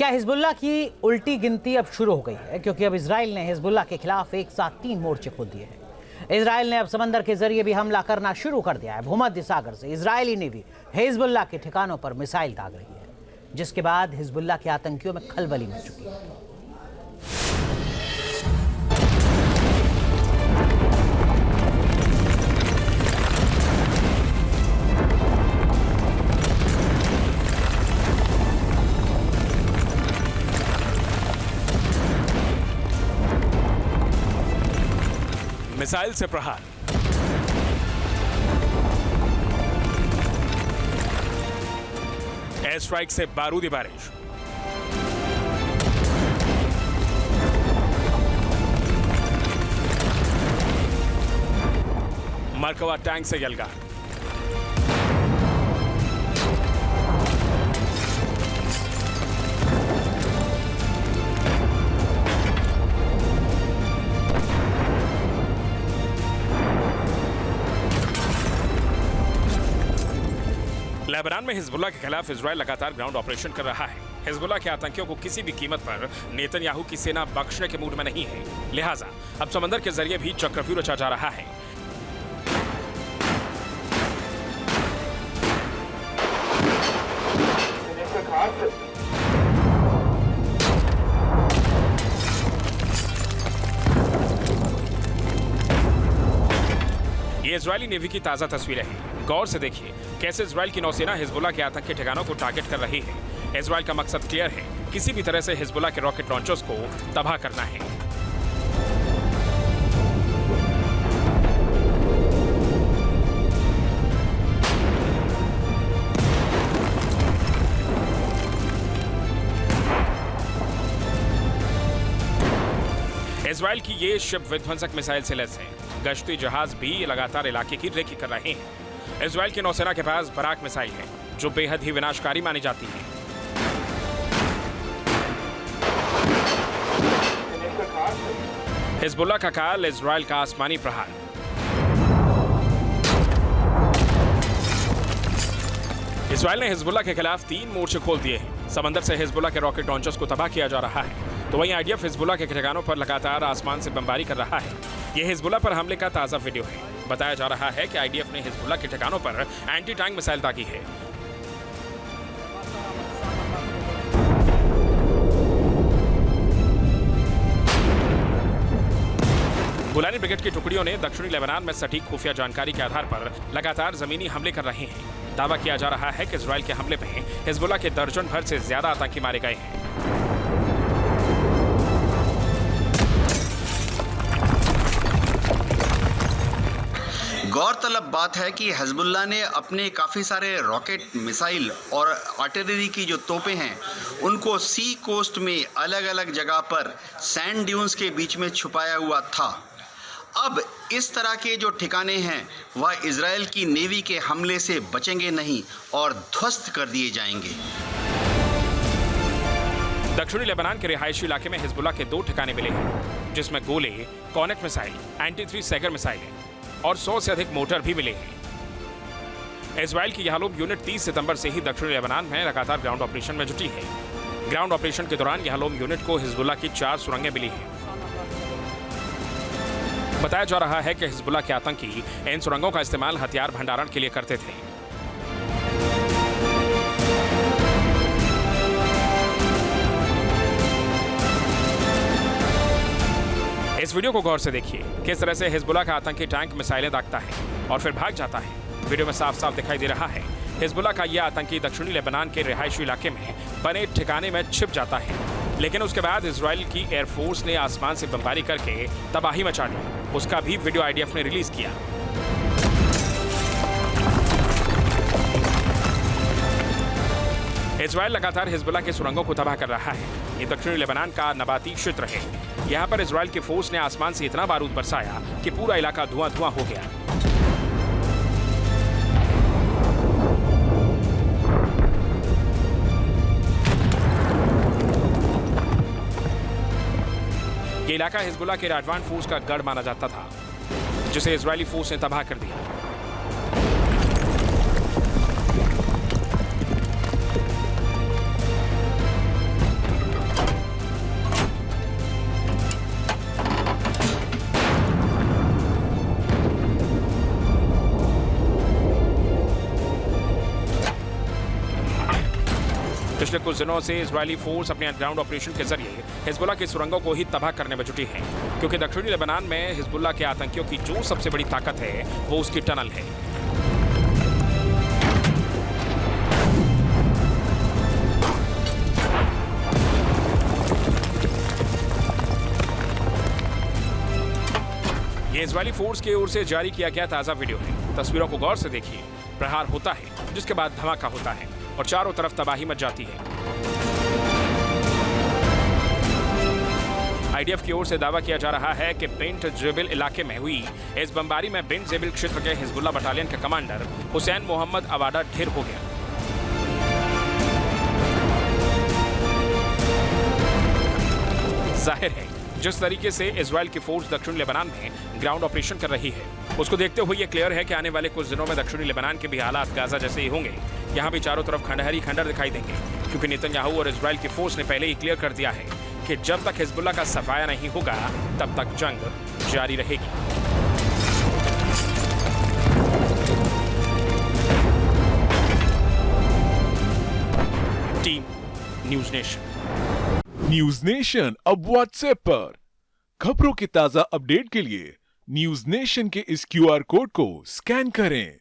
क्या हिजबुल्लाह की उल्टी गिनती अब शुरू हो गई है? क्योंकि अब इजराइल ने हिजबुल्लाह के खिलाफ एक साथ 3 मोर्चे खोल दिए हैं। इजराइल ने अब समंदर के जरिए भी हमला करना शुरू कर दिया है। भूमध्य सागर से इजरायली नेवी हिजबुल्लाह के ठिकानों पर मिसाइल दाग रही है, जिसके बाद हिजबुल्लाह के आतंकियों में खलबली मच चुकी है। मिसाइल से प्रहार, एयर स्ट्राइक से बारूदी बारिश, मरकवा टैंक से यलगार, लेबनान में हिजबुल्लाह के खिलाफ इजराइल लगातार ग्राउंड ऑपरेशन कर रहा है। हिजबुल्लाह के आतंकियों को किसी भी कीमत पर नेतन्याहू की सेना बख्शने के मूड में नहीं है, लिहाजा अब समंदर के जरिए भी चक्रव्यूह रचा जा रहा है। ये इजरायली नेवी की ताजा तस्वीरें हैं। गौर से देखिए कैसे इजराइल की नौसेना हिजबुल्लाह के आतंकी ठिकानों को टारगेट कर रही है। इजराइल का मकसद क्लियर है, किसी भी तरह से हिजबुल्लाह के रॉकेट लॉन्चर्स को तबाह करना है। इजराइल की ये शिप विध्वंसक मिसाइल से लैस है। गश्ती जहाज भी लगातार इलाके की रेकी कर रहे हैं। इजराइल की नौसेना के पास बराक मिसाइल है, जो बेहद ही विनाशकारी मानी जाती है। हिजबुल्लाह का काल, इजराइल का आसमानी प्रहार। इजराइल ने हिजबुल्लाह के खिलाफ 3 मोर्चे खोल दिए हैं। समंदर से हिजबुल्लाह के रॉकेट लॉन्चर्स को तबाह किया जा रहा है, तो वहीं आईडीएफ हिजबुल्लाह के ठिकानों पर लगातार आसमान से बमबारी कर रहा है। यह हिजबुल्लाह पर हमले का ताजा वीडियो है। बताया जा रहा है कि आईडीएफ ने हिजबुल्लाह के ठिकानों पर एंटी टैंक मिसाइल दागी है। गुलानी ब्रिगेड की टुकड़ियों ने दक्षिणी लेबनान में सटीक खुफिया जानकारी के आधार पर लगातार जमीनी हमले कर रहे हैं। दावा किया जा रहा है कि इजराइल के हमले में हिजबुल्लाह के दर्जन भर से ज्यादा आतंकी मारे गए हैं। गौरतलब बात है कि हिजबुल्लाह ने अपने काफ़ी सारे रॉकेट, मिसाइल और आर्टिलरी की जो तोपें हैं उनको सी कोस्ट में अलग अलग जगह पर सैंड ड्यून्स के बीच में छुपाया हुआ था। अब इस तरह के जो ठिकाने हैं वह इजराइल की नेवी के हमले से बचेंगे नहीं और ध्वस्त कर दिए जाएंगे। दक्षिणी लेबनान के रिहायशी इलाके में हिजबुल्लाह के 2 ठिकाने मिले हैं, जिसमें गोले, कॉर्नेट मिसाइल, एंटी-3 सैगर मिसाइलें और 100 से अधिक मोटर भी मिले हैं। इजराइल की याहलोम यूनिट 30 सितंबर से ही दक्षिणी लेबनान में लगातार ग्राउंड ऑपरेशन में जुटी है। ग्राउंड ऑपरेशन के दौरान याहलोम यूनिट को हिजबुल्लाह की 4 सुरंगें मिली हैं। बताया जा रहा है कि हिजबुल्लाह के आतंकी इन सुरंगों का इस्तेमाल हथियार भंडारण के लिए करते थे। इस वीडियो को गौर से देखिए, किस तरह से हिजबुल्लाह का आतंकी टैंक मिसाइलें दागता है और फिर भाग जाता है। वीडियो में साफ साफ दिखाई दे रहा है हिजबुल्लाह का यह आतंकी दक्षिणी लेबनान के रिहायशी इलाके में बने ठिकाने में छिप जाता है, लेकिन उसके बाद इजराइल की एयरफोर्स ने आसमान से बमबारी करके तबाही मचा दी। उसका भी वीडियो आईडीएफ ने रिलीज किया। इजराइल लगातार हिजबुल्लाह के सुरंगों को तबाह कर रहा है। ये दक्षिणी लेबनान का नबाती क्षेत्र है। यहाँ पर इजराइल की फोर्स ने आसमान से इतना बारूद बरसाया कि पूरा इलाका धुआं धुआं हो गया। ये इलाका हिजबुल्लाह के राडवान फोर्स का गढ़ माना जाता था, जिसे इजरायली फोर्स ने तबाह कर दिया। पिछले कुछ दिनों से इजरायली फोर्स अपने अंडरग्राउंड ऑपरेशन के जरिए हिजबुल्लाह की सुरंगों को ही तबाह करने में जुटी है, क्योंकि दक्षिणी लेबनान में हिजबुल्लाह के आतंकियों की जो सबसे बड़ी ताकत है वो उसकी टनल है। ये इजरायली फोर्स की ओर से जारी किया गया ताजा वीडियो है। तस्वीरों को गौर से देखिए। प्रहार होता है, जिसके बाद धमाका होता है और चारों तरफ तबाही मच जाती है। आईडीएफ की ओर से दावा किया जा रहा है कि बिंट जेबिल इलाके में हुई इस बमबारी में बिंट जेबिल क्षेत्र के हिजबुल्ला बटालियन के कमांडर हुसैन मोहम्मद अवाडा ढेर हो गया। जाहिर है, जिस तरीके से इजराइल की फोर्स दक्षिणी लेबनान में ग्राउंड ऑपरेशन कर रही है, उसको देखते हुए ये क्लियर है कि आने वाले कुछ दिनों में दक्षिणी लेबनान के भी हालात गाजा जैसे ही होंगे। यहाँ भी चारों तरफ खंडहर ही खंडहर दिखाई देंगे, क्योंकि नेतन्याहू और इजराइल की फोर्स ने पहले ही क्लियर कर दिया है कि जब तक हिजबुल्लाह का सफाया नहीं होगा तब तक जंग जारी रहेगी। Team news nation. News nation अब व्हाट्सएप पर खबरों के ताजा अपडेट के लिए न्यूज नेशन के इस क्यूआर कोड को स्कैन करें।